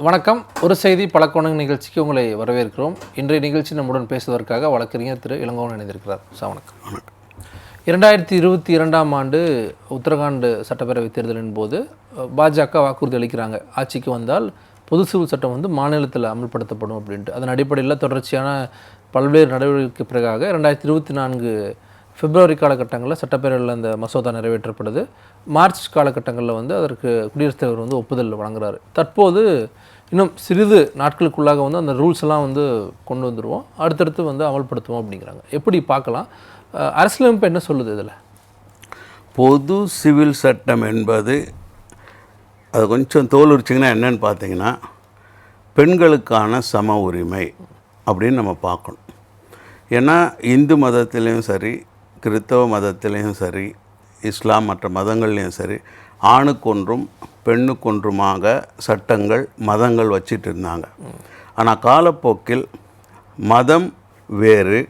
வணக்கம். ஒரு செய்தி பலக்கோணம் நிகழ்ச்சிக்கு உங்களை வரவேற்கிறோம். இன்றைய நிகழ்ச்சி நம்முடன் பேசுவதற்காக வழக்கறிஞர் திரு இளங்கோவன் இணைந்திருக்கிறார். வணக்கம். 2022ஆம் ஆண்டு உத்தரகாண்ட் சட்டப்பேரவைத் தேர்தலின் போது பாஜக வாக்குறுதி அளிக்கிறாங்க, ஆட்சிக்கு வந்தால் பொது சிவில் சட்டம் மாநிலத்தில் அமல்படுத்தப்படும் அப்படின்ட்டு. அதன் அடிப்படையில் தொடர்ச்சியான பல்வேறு நடவடிக்கைக்கு பிறகாக 2024 பிப்ரவரி காலகட்டங்களில் சட்டப்பேரவையில் அந்த மசோதா நிறைவேற்றப்படுது. மார்ச் காலகட்டங்களில் அதற்கு குடியரசுத் தலைவர் ஒப்புதல் வழங்குறாரு. தற்போது இன்னும் சிறிது நாட்களுக்குள்ளாக அந்த ரூல்ஸ் எல்லாம் கொண்டு வந்துடுவோம், அடுத்தடுத்து அமல்படுத்துவோம் அப்படிங்கிறாங்க. எப்படி பார்க்கலாம்? அரசியலமைப்பு என்ன சொல்லுது? இதில் பொது சிவில் சட்டம் என்பது அது கொஞ்சம் தோல் உரிச்சிங்கன்னா என்னன்னு பார்த்தீங்கன்னா, பெண்களுக்கான சம உரிமை அப்படின்னு நம்ம பார்க்கணும். ஏன்னா இந்து மதத்திலையும் சரி, கிறித்தவ மதத்திலையும் சரி, இஸ்லாம் மற்ற மதங்கள்லேயும் சரி, ஆணுக்கொன்றும் பெண்ணுக்கொன்றுமாக சட்டங்கள் மதங்கள் வச்சிட்டு இருந்தாங்க. ஆனால் காலப்போக்கில் மதம் வேறு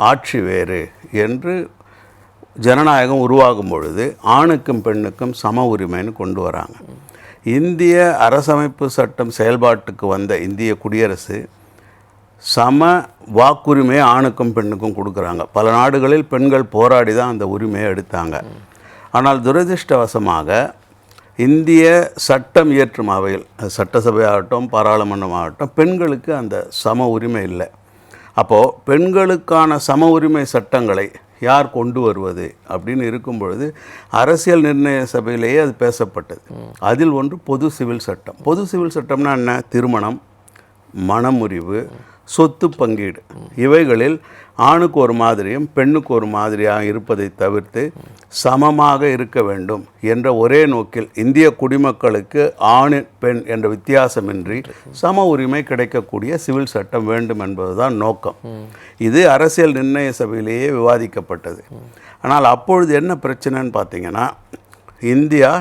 ஆட்சி வேறு என்று ஜனநாயகம் உருவாகும் பொழுது ஆணுக்கும் பெண்ணுக்கும் சம உரிமைன்னு கொண்டு வராங்க. இந்திய அரசமைப்பு சட்டம் செயல்பாட்டுக்கு வந்த இந்திய குடியரசு சம வாக்குரிமையை ஆணுக்கும் பெண்ணுக்கும் கொடுக்குறாங்க. பல நாடுகளில் பெண்கள் போராடி தான் அந்த உரிமையை எடுத்தாங்க. ஆனால் துரதிர்ஷ்டவசமாக இந்திய சட்டம் இயற்றும் அவையில், சட்டசபை ஆகட்டும் பாராளுமன்றம் ஆகட்டும், பெண்களுக்கு அந்த சம உரிமை இல்லை. அப்போது பெண்களுக்கான சம உரிமை சட்டங்களை யார் கொண்டு வருவது அப்படின்னு இருக்கும் பொழுது அரசியல் நிர்ணய சபையிலேயே அது பேசப்பட்டது. அதில் ஒன்று பொது சிவில் சட்டம். பொது சிவில் சட்டம்னா என்ன? திருமணம், மணமுறிவு, சொத்து பங்கீடு, இவைகளில் ஆணுக்கு ஒரு மாதிரியும் பெண்ணுக்கு ஒரு மாதிரியாக இருப்பதை தவிர்த்து சமமாக இருக்க வேண்டும் என்ற ஒரே நோக்கில் இந்திய குடிமக்களுக்கு ஆண் பெண் என்ற வித்தியாசமின்றி சம உரிமை கிடைக்கக்கூடிய சிவில் சட்டம் வேண்டும் என்பதுதான் நோக்கம். இது அரசியல் நிர்ணய சபையிலேயே விவாதிக்கப்பட்டது. ஆனால் அப்பொழுது என்ன பிரச்சனைன்னு பார்த்தீங்கன்னா, இந்தியா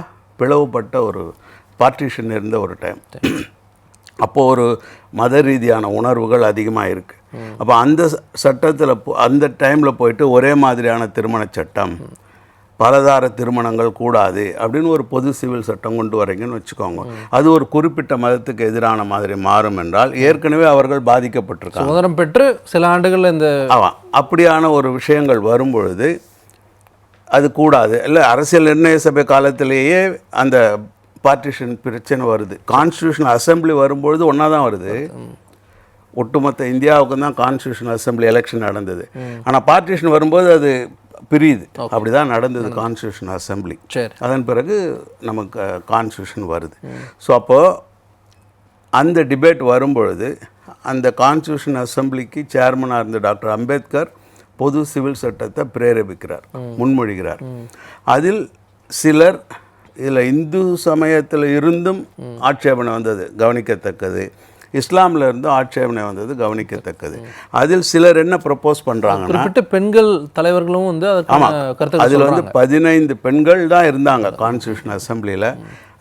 பிளவுபட்ட ஒரு பார்ட்டிஷன் இருந்த ஒரு டைம். அப்போது ஒரு மத ரீதியான உணர்வுகள் அதிகமாக இருக்குது. அப்போ அந்த சட்டத்தில் அந்த டைமில் போயிட்டு ஒரே மாதிரியான திருமண சட்டம், பலதார திருமணங்கள் கூடாது அப்படின்னு ஒரு பொது சிவில் சட்டம் கொண்டு வரீங்கன்னு வச்சுக்கோங்க. அது ஒரு குறிப்பிட்ட மதத்துக்கு எதிரான மாதிரி மாறும் என்றால் ஏற்கனவே அவர்கள் பாதிக்கப்பட்டிருக்காங்க. சுதந்திரம் பெற்று சில ஆண்டுகளில் இந்த அப்படியான ஒரு விஷயங்கள் வரும்பொழுது அது கூடாது. இல்லை, அரசியல் நிர்ணய சபை காலத்திலேயே அந்த பார்ட்டிஷன் பிரச்சனை வருது. கான்ஸ்டியூஷனல் அசம்பிளி வரும்பொழுது ஒன்றா தான் வருது. ஒட்டுமொத்த இந்தியாவுக்கு தான் கான்ஸ்டியூஷனல் அசம்பிளி எலெக்ஷன் நடந்தது. ஆனால் பார்ட்டிஷன் வரும்போது அது பிரியுது. அப்படி தான் நடந்தது கான்ஸ்டியூஷனல் அசம்பிளி. அதன் பிறகு நமக்கு கான்ஸ்டியூஷன் வருது. ஸோ அப்போது அந்த டிபேட் வரும்பொழுது அந்த கான்ஸ்டியூஷன் அசம்பிளிக்கு சேர்மனாக இருந்த டாக்டர் அம்பேத்கர் பொது சிவில் சட்டத்தை பிரேரபிக்கிறார், முன்மொழிகிறார். அதில் சிலர் இதில் இந்து சமயத்தில் இருந்தும் ஆட்சேபனை வந்தது கவனிக்கத்தக்கது, இஸ்லாமில் இருந்தும் ஆட்சேபனை வந்தது கவனிக்கத்தக்கது. அதில் சிலர் என்ன ப்ரப்போஸ் பண்ணுறாங்கன்னா, பெண்கள் தலைவர்களும் ஆமாம், அதில் 15 பெண்கள் தான் இருந்தாங்க கான்ஸ்டியூஷன் அசம்பிளியில்.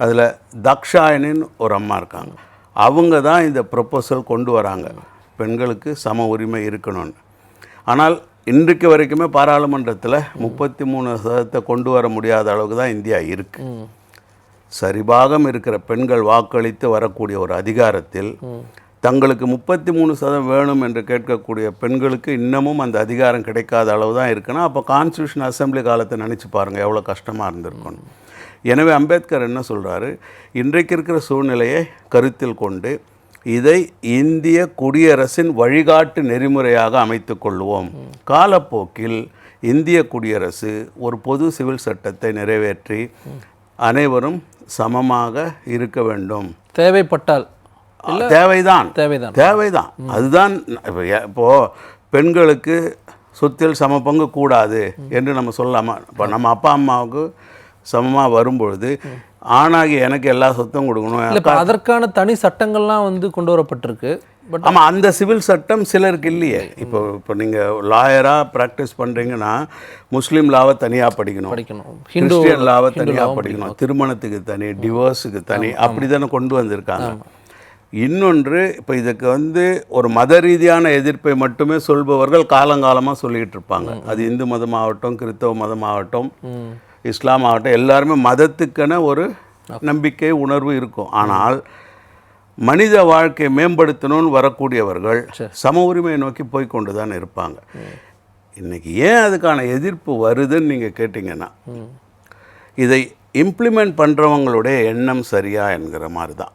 அதில் தக்ஷாயனின்னு ஒரு அம்மா இருக்காங்க. அவங்க தான் இந்த ப்ரப்போசல் கொண்டு வராங்க, பெண்களுக்கு சம உரிமை இருக்கணும்னு. ஆனால் இன்றைக்கு வரைக்குமே பாராளுமன்றத்தில் 33% கொண்டு வர முடியாத அளவுக்கு தான் இந்தியா இருக்குது. சரிபாகம் இருக்கிற பெண்கள் வாக்களித்து வரக்கூடிய ஒரு அதிகாரத்தில் தங்களுக்கு 33% வேணும் என்று கேட்கக்கூடிய பெண்களுக்கு இன்னமும் அந்த அதிகாரம் கிடைக்காத அளவு தான் இருக்குன்னா, அப்போ கான்ஸ்டியூஷன் அசம்பிளி காலத்தை நினச்சி பாருங்கள் எவ்வளோ கஷ்டமாக இருந்திருக்கணும். எனவே அம்பேத்கர் என்ன சொல்கிறாரு, இன்றைக்கு இருக்கிற சூழ்நிலையை கருத்தில் கொண்டு இதை இந்திய குடியரசின் வழிகாட்டு நெறிமுறையாக அமைத்து கொள்வோம். காலப்போக்கில் இந்திய குடியரசு ஒரு பொது சிவில் சட்டத்தை நிறைவேற்றி அனைவரும் சமமாக இருக்க வேண்டும். தேவைப்பட்டால் தேவைதான். அதுதான் இப்போது பெண்களுக்கு சொத்தில் சம பங்கு கூடாது என்று நம்ம சொல்லலாமா? இப்போ நம்ம அப்பா அம்மாவுக்கு சமமாக வரும்பொழுது ஆணாகி எனக்கு எல்லா சொத்தும் கொடுக்கணும், அதற்கான தனி சட்டங்கள்லாம் கொண்டு வரப்பட்டிருக்கு. பட் ஆமாம், அந்த சிவில் சட்டம் சிலருக்கு இல்லையே. இப்போ நீங்கள் லாயராக ப்ராக்டிஸ் பண்ணுறீங்கன்னா முஸ்லீம் லாவை தனியாக படிக்கணும், கிறிஸ்டியன் லாவை தனியாக படிக்கணும், திருமணத்துக்கு தனி, டிவோர்ஸுக்கு தனி, அப்படி தானே கொண்டு வந்திருக்காங்க. இன்னொன்று, இப்போ இதுக்கு ஒரு மத ரீதியான எதிர்ப்பை மட்டுமே சொல்பவர்கள் காலங்காலமாக சொல்லிகிட்டு இருப்பாங்க. அது இந்து மதமாகட்டும், கிறிஸ்தவ மதமாகட்டும், இஸ்லாம் ஆகட்டும், எல்லாருமே மதத்துக்கான ஒரு நம்பிக்கை உணர்வு இருக்கும். ஆனால் மனித வாழ்க்கையை மேம்படுத்தணும்னு வரக்கூடியவர்கள் சம உரிமையை நோக்கி போய் கொண்டு தான் இருப்பாங்க. இன்றைக்கி ஏன் அதுக்கான எதிர்ப்பு வருதுன்னு நீங்கள் கேட்டிங்கன்னா, இதை இம்ப்ளிமெண்ட் பண்ணுறவங்களுடைய எண்ணம் சரியா என்கிற மாதிரி தான்.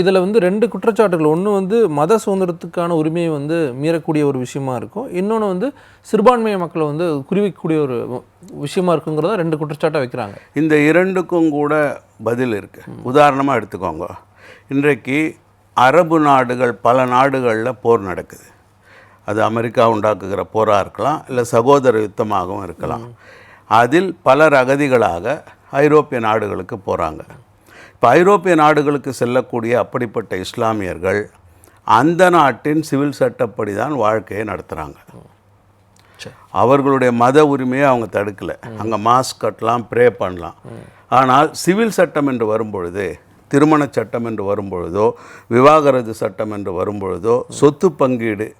இதில் வந்து 2 குற்றச்சாட்டுகள். ஒன்று வந்து மத சுதந்திரத்துக்கான உரிமையை வந்து மீறக்கூடிய ஒரு விஷயமா இருக்கும், இன்னொன்று வந்து சிறுபான்மைய மக்களை வந்து குறிவைக்கக்கூடிய ஒரு விஷயமா இருக்குங்கிறத 2 குற்றச்சாட்டாக வைக்கிறாங்க. இந்த 2க்கும் கூட பதில் இருக்குது. உதாரணமாக எடுத்துக்கோங்க, இன்றைக்கு அரபு நாடுகள் பல நாடுகளில் போர் நடக்குது. அது அமெரிக்கா உண்டாக்குகிற போராக இருக்கலாம், இல்லை சகோதர யுத்தமாகவும் இருக்கலாம். அதில் பலர் அகதிகளாக ஐரோப்பிய நாடுகளுக்கு போகிறாங்க. இப்போ ஐரோப்பிய நாடுகளுக்கு செல்லக்கூடிய அப்படிப்பட்ட இஸ்லாமியர்கள் அந்த நாட்டின் சிவில் சட்டப்படி தான் வாழ்க்கையை நடத்துகிறாங்க. அவர்களுடைய மத உரிமையை அவங்க தடுக்கலை. அங்கே மாஸ்க் கட்டலாம், ப்ரே பண்ணலாம். ஆனால் சிவில் சட்டம் என்று வரும்பொழுது, திருமண சட்டம் என்று வரும்பொழுதோ, விவாகரத்து சட்டம் என்று வரும்பொழுதோ, சொத்து பங்கீடு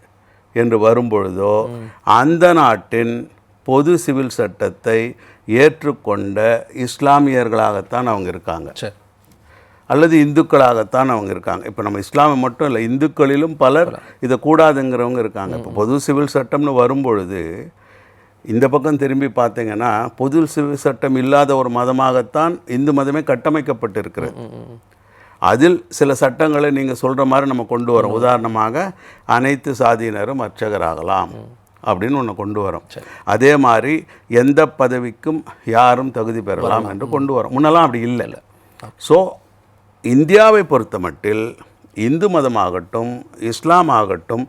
என்று வரும்பொழுதோ, அந்த நாட்டின் பொது சிவில் சட்டத்தை ஏற்றுக்கொண்ட இஸ்லாமியர்களாகத்தான் அவங்க இருக்காங்க, அல்லது இந்துக்களாகத்தான் அவங்க இருக்காங்க. இப்போ நம்ம இஸ்லாமை மட்டும் இல்லை, இந்துக்களிலும் பலர் இதை கூடாதுங்கிறவங்க இருக்காங்க. இப்போ பொது சிவில் சட்டம்னு வரும்பொழுது இந்த பக்கம் திரும்பி பார்த்தீங்கன்னா, பொது சிவில் சட்டம் இல்லாத ஒரு மதமாகத்தான் இந்து மதமே கட்டமைக்கப்பட்டிருக்கிறது. அதில் சில சட்டங்களை நீங்கள் சொல்கிற மாதிரி நம்ம கொண்டு வரோம். உதாரணமாக அனைத்து சாதியினரும் அர்ச்சகராகலாம் அப்படின்னு ஒன்று கொண்டு வரோம். அதே மாதிரி எந்த பதவிக்கும் யாரும் தகுதி பெறலாம் என்று கொண்டு வரோம். முன்னெல்லாம் அப்படி இல்லை. ஸோ இந்தியாவை பொறுத்த மட்டில் இந்து மதமாகட்டும் இஸ்லாம் ஆகட்டும்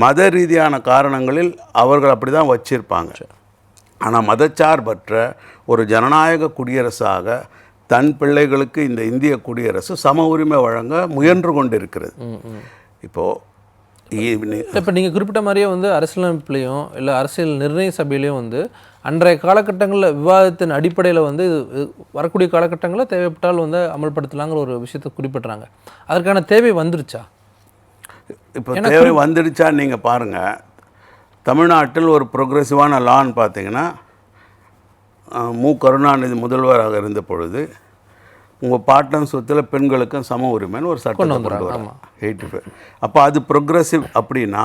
மத ரீதியான காரணங்களில் அவர்கள் அப்படி தான் வச்சிருப்பாங்க. ஆனால் மதச்சார்பற்ற ஒரு ஜனநாயக குடியரசாக தன் பிள்ளைகளுக்கு இந்த இந்திய குடியரசு சம உரிமை வழங்க முயன்று கொண்டிருக்கிறது. இப்போ நீங்கள் குறிப்பிட்ட மாதிரியே வந்து அரசியலமைப்புலையும் இல்லை அரசியல் நிர்ணய சபையிலையும் வந்து அன்றைய காலகட்டங்களில் விவாதத்தின் அடிப்படையில் வந்து வரக்கூடிய காலகட்டங்களில் தேவைப்பட்டால் வந்து அமல்படுத்தலாங்கிற ஒரு விஷயத்தை குறிப்பிட்றாங்க. அதற்கான தேவை வந்துருச்சா? இப்போ தேவை வந்துடுச்சா? நீங்கள் பாருங்கள், தமிழ்நாட்டில் ஒரு ப்ரோக்ரெசிவான லான்னு பார்த்தீங்கன்னா, மு கருணாநிதி முதல்வராக இருந்த பொழுது உங்கள் பாட்டன் சொத்தில் பெண்களுக்கும் சம உரிமைன்னு ஒரு சட்டம் கொண்டு வராங்க 85. அப்போ அது ப்ரோக்ரெசிவ். அப்படின்னா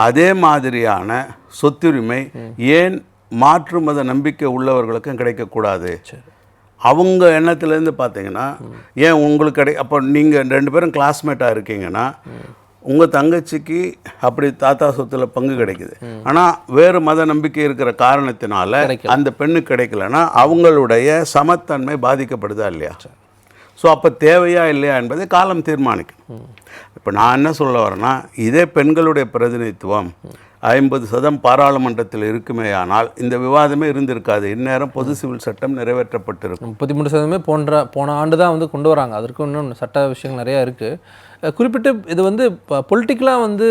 அதே மாதிரியான சொத்துரிமை ஏன் மாற்று மத நம்பிக்கை உள்ளவர்களுக்கும் கிடைக்கக்கூடாது? அவங்க எண்ணத்துலேருந்து பார்த்தீங்கன்னா, ஏன் உங்களுக்கு அப்போ நீங்கள் 2 பேரும் கிளாஸ்மேட்டாக இருக்கீங்கன்னா உங்கள் தங்கச்சிக்கு அப்படி தாத்தா சொத்தில் பங்கு கிடைக்குது, ஆனால் வேறு மத நம்பிக்கை இருக்கிற காரணத்தினால அந்த பெண்ணுக்கு கிடைக்கலன்னா அவங்களுடைய சமத்தன்மை பாதிக்கப்படுதா இல்லையா? ஸோ அப்போ தேவையா இல்லையா என்பதை காலம் தீர்மானிக்கும். இப்போ நான் என்ன சொல்ல வரேன்னா, இதே பெண்களுடைய பிரதிநிதித்துவம் 50% பாராளுமன்றத்தில் இருக்குமே ஆனால் இந்த விவாதமே இருந்திருக்காது. இந்நேரம் பொது சிவில் சட்டம் நிறைவேற்றப்பட்டிருக்கும். 33% போன ஆண்டு தான் வந்து கொண்டு வராங்க. அதற்கு இன்னும் சட்ட விஷயங்கள் நிறையா இருக்குது. குறிப்பிட்டு இது வந்து இப்போ பொலிட்டிக்கலாக வந்து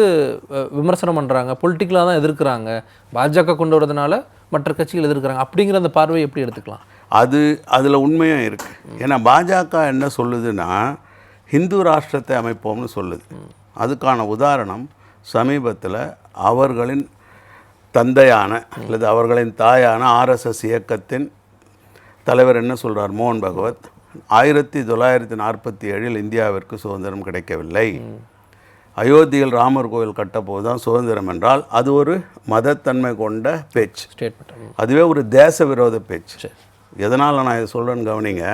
விமர்சனம் பண்ணுறாங்க, பொலிட்டிக்கலாக தான் எதிர்க்கிறாங்க, பாஜக கொண்டு வரதுனால மற்ற கட்சிகள் எதிர்க்கிறாங்க அப்படிங்கிற அந்த பார்வையை எப்படி எடுத்துக்கலாம்? அதில் உண்மையும் இருக்குது. ஏன்னா பாஜக என்ன சொல்லுதுன்னா, ஹிந்து ராஷ்டிரத்தை அமைப்போம்னு சொல்லுது. அதுக்கான உதாரணம் சமீபத்தில் அவர்களின் தந்தையான அல்லது அவர்களின் தாயான ஆர்எஸ்எஸ் இயக்கத்தின் தலைவர் என்ன சொல்கிறார், மோகன் பகவத், 1947 இந்தியாவிற்கு சுதந்திரம் கிடைக்கவில்லை, அயோத்தியில் ராமர் கோவில் கட்டப்போது தான் சுதந்திரம் என்றால் அது ஒரு மதத்தன்மை கொண்ட பேச்சு, அதுவே ஒரு தேச விரோத பேச்சு. எதனால் நான் இதை சொல்கிறேன்னு கவனிங்க.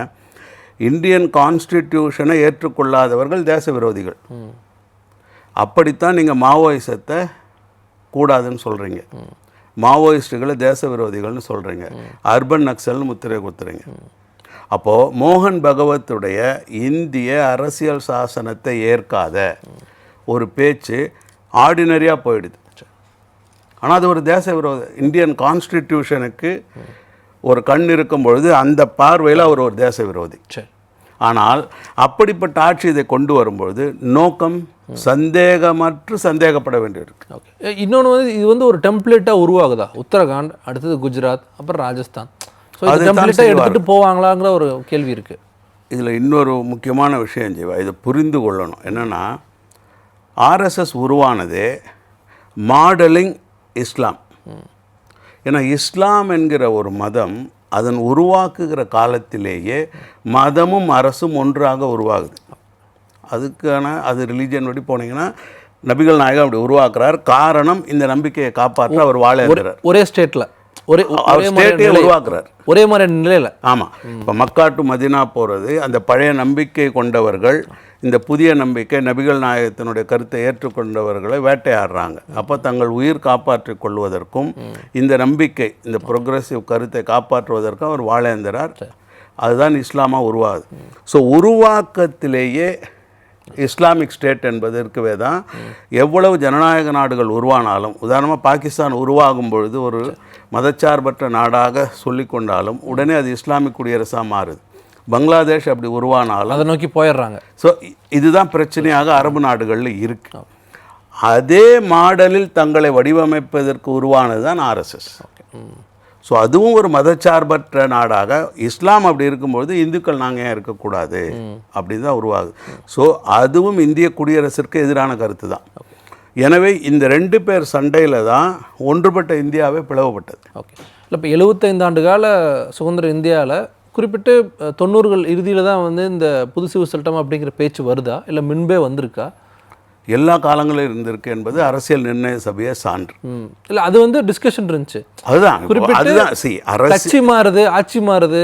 இந்தியன் கான்ஸ்டிடியூஷனை ஏற்றுக்கொள்ளாதவர்கள் தேச விரோதிகள். அப்படித்தான் நீங்கள் மாவோயிசத்தை கூடாதுன்னு சொல்கிறீங்க, மாவோயிஸ்டுகளை தேச விரோதிகள்னு சொல்கிறீங்க, அர்பன் நக்சல்னு முத்திரை குத்துறீங்க. அப்போது மோகன் பகவத்துடைய இந்திய அரசியல் சாசனத்தை ஏற்காத ஒரு பேச்சு ஆர்டினரியாக போயிடுது. ஆனால் அது ஒரு தேச விரோத, இந்தியன் கான்ஸ்டிடியூஷனுக்கு ஒரு கண் இருக்கும் பொழுது அந்த பார்வையில் அவர் ஒரு தேச விரோதி. ஆனால் அப்படிப்பட்ட ஆட்சி இதை கொண்டு வரும்பொழுது நோக்கம் சந்தேகமற்று சந்தேகப்பட வேண்டியிருக்கு. ஓகே, இன்னொன்று வந்து இது வந்து ஒரு டெம்ப்ளேட்டாக உருவாகுதா? உத்தரகாண்ட், அடுத்தது குஜராத், அப்புறம் ராஜஸ்தான், ஸோ இது டெம்ப்ளேட்டாக எடுத்துகிட்டு போவாங்களாங்கிற ஒரு கேள்வி இருக்குது. இதில் இன்னொரு முக்கியமான விஷயம் ஜீவா, இதை புரிந்து கொள்ளணும். என்னென்னா, ஆர்எஸ்எஸ் உருவானதே மாடலிங் இஸ்லாம். ஏன்னா இஸ்லாம் என்கிற ஒரு மதம் அதன் உருவாக்குகிற காலத்திலேயே மதமும் அரசும் ஒன்றாக உருவாகுது. அதுக்கான அது ரிலீஜியன் படி போனீங்கன்னா நபிகள் நாயகம் அப்படி உருவாக்குறார். காரணம் இந்த நம்பிக்கையை காப்பாற்ற அவர் வாழ ஒரே ஸ்டேட்டில் உருவாக்குறார், ஒரே மாதிரி நிலையில். ஆமாம். இப்போ மக்கா டு மதினா போகிறது, அந்த பழைய நம்பிக்கை கொண்டவர்கள் இந்த புதிய நம்பிக்கை நபிகள் நாயகத்தினுடைய கருத்தை ஏற்றுக்கொண்டவர்களை வேட்டையாடுறாங்க. அப்போ தங்கள் உயிர் காப்பாற்றிக் கொள்வதற்கும் இந்த நம்பிக்கை இந்த ப்ரொக்ரெசிவ் கருத்தை காப்பாற்றுவதற்கும் அவர் வாழேந்திரார். அதுதான் இஸ்லாமாக உருவாகுது. ஸோ உருவாக்கத்திலேயே இஸ்லாமிக் ஸ்டேட் என்பது இருக்கவே தான் எவ்வளவு ஜனநாயக நாடுகள் உருவானாலும், உதாரணமாக பாகிஸ்தான் உருவாகும் பொழுது ஒரு மதச்சார்பற்ற நாடாக சொல்லிக்கொண்டாலும் உடனே அது இஸ்லாமிக் குடியரசாக மாறுது. பங்களாதேஷ் அப்படி உருவானாலும் அதை நோக்கி போயிடுறாங்க. ஸோ இதுதான் பிரச்சனையாக அரபு நாடுகளில் இருக்கு. அதே மாடலில் தங்களை வடிவமைப்பதற்கு உருவானது தான் ஆர்எஸ்எஸ். ஸோ அதுவும் ஒரு மதச்சார்பற்ற நாடாக இஸ்லாம் அப்படி இருக்கும்பொழுது இந்துக்கள் நாங்கள் ஏன் இருக்கக்கூடாது அப்படின்னு தான் உருவாகுது. ஸோ அதுவும் இந்திய குடியரசிற்கு எதிரான கருத்து தான். எனவே இந்த 2 பேர் சண்டையில் தான் ஒன்றுபட்ட இந்தியாவே பிளவுபட்டது. ஓகே. இல்லை இப்போ 75 ஆண்டு கால சுதந்திர இந்தியாவில் குறிப்பிட்டு 90கள் இறுதியில் தான் வந்து இந்த புது சிவில் சட்டம் அப்படிங்கிற பேச்சு வருதா, இல்லை முன்பே வந்திருக்கா? எல்லா காலங்களும் இருந்திருக்கு என்பது அரசியல் நிர்ணய சபையை சான்று. இல்லை அது வந்து டிஸ்கஷன் இருந்துச்சு. அதுதான் கட்சி மாறுது, ஆட்சி மாறுது,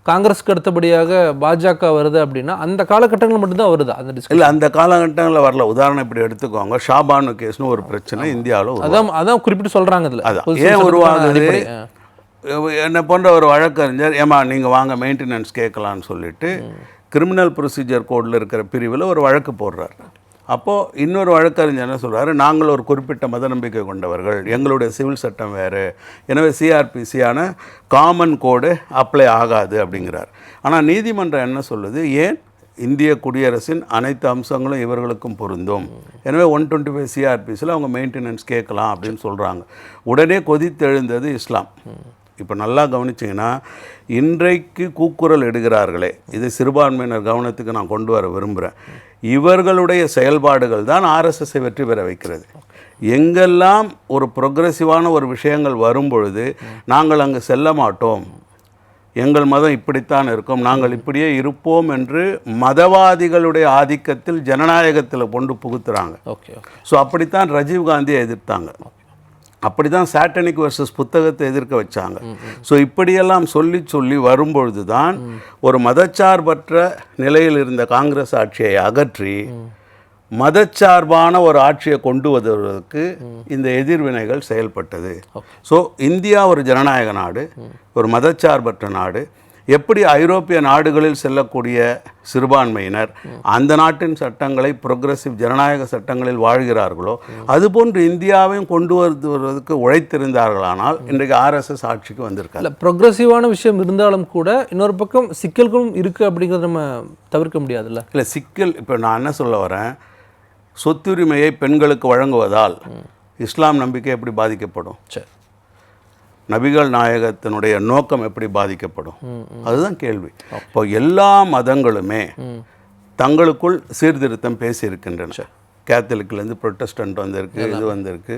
காங்கிரஸ்க்கு அடுத்தபடியாக பாஜக வருது அப்படின்னா அந்த காலகட்டங்கள் மட்டும்தான் வருதா அந்த டிஸ்கஷன்? இல்லை, அந்த காலகட்டங்களில் வரல. உதாரணம் இப்படி எடுத்துக்கோங்க, ஷாபானு கேஸ்னு ஒரு பிரச்சனை இந்தியாவில். அதான் குறிப்பிட்டு சொல்கிறாங்க. இதில் அதான் ஏன் உருவாகுது, என்னை போன்ற ஒரு வழக்கறிஞர் ஏமா நீங்கள் வாங்க மெயின்டெனன்ஸ் கேட்கலான்னு சொல்லிட்டு கிரிமினல் ப்ரொசீஜர் கோடில் இருக்கிற பிரிவில் ஒரு வழக்கு போடுறார். அப்போது இன்னொரு வழக்கறிஞர் என்ன சொல்கிறாரு, நாங்கள் ஒரு குறிப்பிட்ட மத நம்பிக்கை கொண்டவர்கள், எங்களுடைய சிவில் சட்டம் வேறு, எனவே சிஆர்பிசியான காமன் கோடு அப்ளை ஆகாது அப்படிங்கிறார். ஆனால் நீதிமன்றம் என்ன சொல்லுது, ஏன் இந்திய குடியரசின் அனைத்து அம்சங்களும் இவர்களுக்கும் பொருந்தும், எனவே 125 சிஆர்பிசியில் அவங்க மெயின்டெனன்ஸ் கேட்கலாம் அப்படின்னு சொல்கிறாங்க. உடனே கொதித்தெழுந்தது இஸ்லாம். இப்போ நல்லா கவனிச்சிங்கன்னா இன்றைக்கு கூக்குரல் எடுகிறார்களே, இது சிறுபான்மையினர் கவனத்துக்கு நான் கொண்டு வர விரும்புகிறேன். இவர்களுடைய செயல்பாடுகள் தான் ஆர்எஸ்எஸ்ஸை வெற்றி பெற வைக்கிறது. எங்கெல்லாம் ஒரு ப்ரொக்ரெசிவான ஒரு விஷயங்கள் வரும்பொழுது நாங்கள் அங்கு செல்ல மாட்டோம், எங்கள் மதம் இப்படித்தான் இருக்கும், நாங்கள் இப்படியே இருப்போம் என்று மதவாதிகளுடைய ஆதிக்கத்தில் ஜனநாயகத்தில் கொண்டு புகுத்துறாங்க. ஸோ அப்படித்தான் ராஜீவ்காந்தியை எதிர்த்தாங்க, அப்படி தான் சாட்டனிக் வர்சஸ் புத்தகத்தை எதிர்க்க வச்சாங்க. ஸோ இப்படியெல்லாம் சொல்லி சொல்லி வரும்பொழுது தான் ஒரு மதச்சார்பற்ற நிலையில் இருந்த காங்கிரஸ் ஆட்சியை அகற்றி மதச்சார்பான ஒரு ஆட்சியை கொண்டு வருவதற்கு இந்த எதிர்வினைகள் செயல்பட்டது. ஸோ இந்தியா ஒரு ஜனநாயக நாடு, ஒரு மதச்சார்பற்ற நாடு. எப்படி ஐரோப்பிய நாடுகளில் செல்லக்கூடிய சிறுபான்மையினர் அந்த நாட்டின் சட்டங்களை ப்ரொக்ரெசிவ் ஜனநாயக சட்டங்களில் வாழ்கிறார்களோ அதுபோன்று இந்தியாவையும் கொண்டு வருவதற்கு உழைத்திருந்தார்களானால் இன்றைக்கு ஆர்எஸ்எஸ் ஆட்சிக்கு வந்திருக்காங்க. இல்லை, ப்ரொக்ரெசிவான விஷயம் இருந்தாலும் கூட இன்னொரு பக்கம் சிக்கல்களும் இருக்குது அப்படிங்கிறத நம்ம தவிர்க்க முடியாதுல்ல. இல்லை, சிக்கல் இப்போ நான் என்ன சொல்ல வரேன், சொத்துரிமையை பெண்களுக்கு வழங்குவதால் இஸ்லாம் நம்பிக்கை எப்படி பாதிக்கப்படும், நபிகள் நாயகத்தினுடைய நோக்கம் எப்படி பாதிக்கப்படும், அதுதான் கேள்வி. இப்போ எல்லா மதங்களுமே தங்களுக்குள் சீர்திருத்தம் பேசியிருக்கின்றன. கேத்தலிக்லேருந்து புரொட்டஸ்டன்ட் வந்திருக்கு, இது வந்திருக்கு.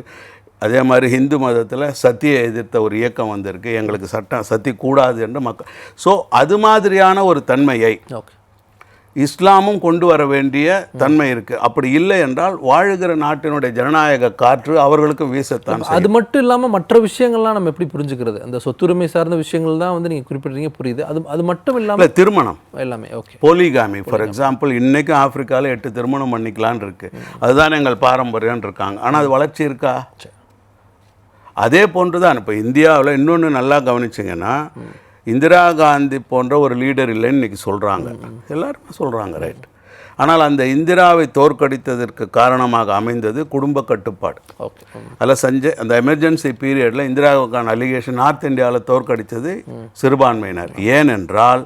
அதே மாதிரி ஹிந்து மதத்தில் சத்தியை எதிர்த்த ஒரு இயக்கம் வந்திருக்கு, எங்களுக்கு சட்டம் சத்தி கூடாது என்று மக்கள். ஸோ அது மாதிரியான ஒரு தன்மையை இஸ்லாமும் கொண்டு வர வேண்டிய தன்மை இருக்குது. அப்படி இல்லை என்றால் வாழுகிற நாட்டினுடைய ஜனநாயக காற்று அவர்களுக்கும் வீசத்தான். அது மட்டும் இல்லாமல் மற்ற விஷயங்கள்லாம் நம்ம எப்படி புரிஞ்சுக்கிறது, அந்த சொத்துரிமை சார்ந்த விஷயங்கள் தான் வந்து நீங்கள் குறிப்பிட்றீங்க, புரியுது. அது மட்டும் இல்லாமல் திருமணம் எல்லாமே போலிகாமி ஃபார் எக்ஸாம்பிள் இன்றைக்கும் ஆப்பிரிக்காவில் 8 திருமணம் பண்ணிக்கலான்னு இருக்குது. அதுதான் எங்கள் பாரம்பரியம்னு இருக்காங்க. ஆனால் அது வளர்ச்சி இருக்கா? அதே போன்று தான் இப்போ இந்தியாவில் இன்னொன்று நல்லா கவனிச்சிங்கன்னா, இந்திரா காந்தி போன்ற ஒரு லீடர் இல்லைன்னு இன்றைக்கி சொல்கிறாங்க, எல்லாருமே சொல்கிறாங்க, ரைட். ஆனால் அந்த இந்திராவை தோற்கடித்ததற்கு காரணமாக அமைந்தது குடும்ப கட்டுப்பாடு. அதில் அந்த எமர்ஜென்சி பீரியடில் இந்திராவுக்கான அலிகேஷன் நார்த் இந்தியாவில் தோற்கடித்தது சிறுபான்மையினர். ஏனென்றால்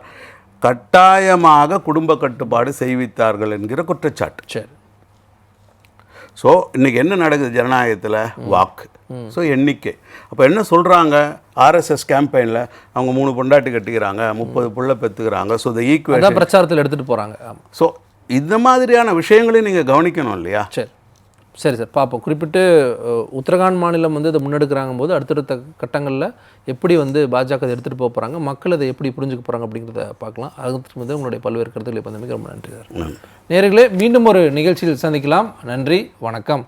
கட்டாயமாக குடும்ப கட்டுப்பாடு செய்வித்தார்கள் என்கிற குற்றச்சாட்டு. ஸோ இன்றைக்கி என்ன நடக்குது ஜனநாயகத்தில், வாக்கு. ஸோ எண்ணிக்கை. அப்போ என்ன சொல்கிறாங்க, ஆர்எஸ்எஸ் கேம்பெயினில் அவங்க 3 பொண்டாட்டி கட்டிக்கிறாங்க, 30 புள்ள பெற்றுக்கிறாங்க. ஸோ இந்த ஈக்குவேஷன் பிரச்சாரத்தில் எடுத்துகிட்டு போகிறாங்க. ஸோ இந்த மாதிரியான விஷயங்களையும் நீங்கள் கவனிக்கணும் இல்லையா? சரி, சரி சார், பார்ப்போம். குறிப்பிட்டு உத்தரகாண்ட் மாநிலம் வந்து இதை முன்னெடுக்கிறாங்க போது அடுத்தடுத்த கட்டங்களில் எப்படி வந்து பாஜக அதை எடுத்துகிட்டு போக போகிறாங்க, மக்கள் அதை எப்படி புரிஞ்சுக்க போகிறாங்க அப்படிங்கிறத பார்க்கலாம். அதுக்கு வந்து உங்களுடைய பல்வேறு கருத்துக்களை பந்தமைக்கு ரொம்ப நன்றி சார். நேயர்களே, மீண்டும் ஒரு நிகழ்ச்சியில் சந்திக்கலாம். நன்றி, வணக்கம்.